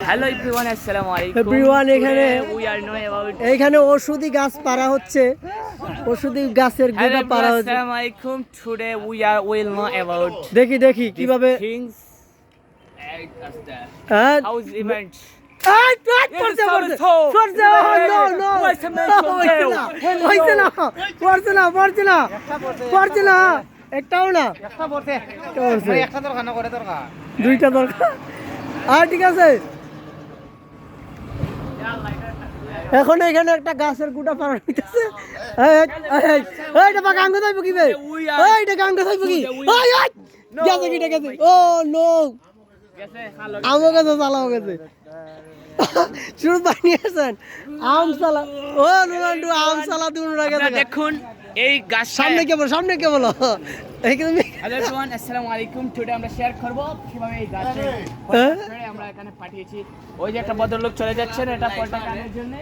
Hello everyone, আসসালামু আলাইকুম everyone. এখানে ওষুধি গাছ পাড়া হচ্ছে, ওষুধি গাছের গোড়া পাড়া হচ্ছে। আসসালামু আলাইকুম। Today we are will know about দেখি কিভাবে থিংস হ্যাঁ হাউস ইভেন্ট। একটাও না, দুইটা দরকার। আর ঠিক আছে, এখন এখানে একটা গাছের গুটা পাড়া হইতেছে। গাঙ্গ যাইব কি ভাই? এইটা গাঙ্গ যাইব কি? গেছে কিটা গেছে? ও নো, আমও গেছে, চালাও গেছে। শুরু বানিয়েছেন আম সালা। ও রোনাল্ডো আম সালা দুনো গেছে। দেখুন এই গাছ সামনে কে বলো। হ্যালো এভরিওয়ান, আসসালামু আলাইকুম। টুডে আমরা শেয়ার করব কিভাবে এই গাছে আমরা এখানে পাঠিয়েছি। ওই যে একটা ভদ্রলোক চলে যাচ্ছেন, এটা পলটা কানের জন্য।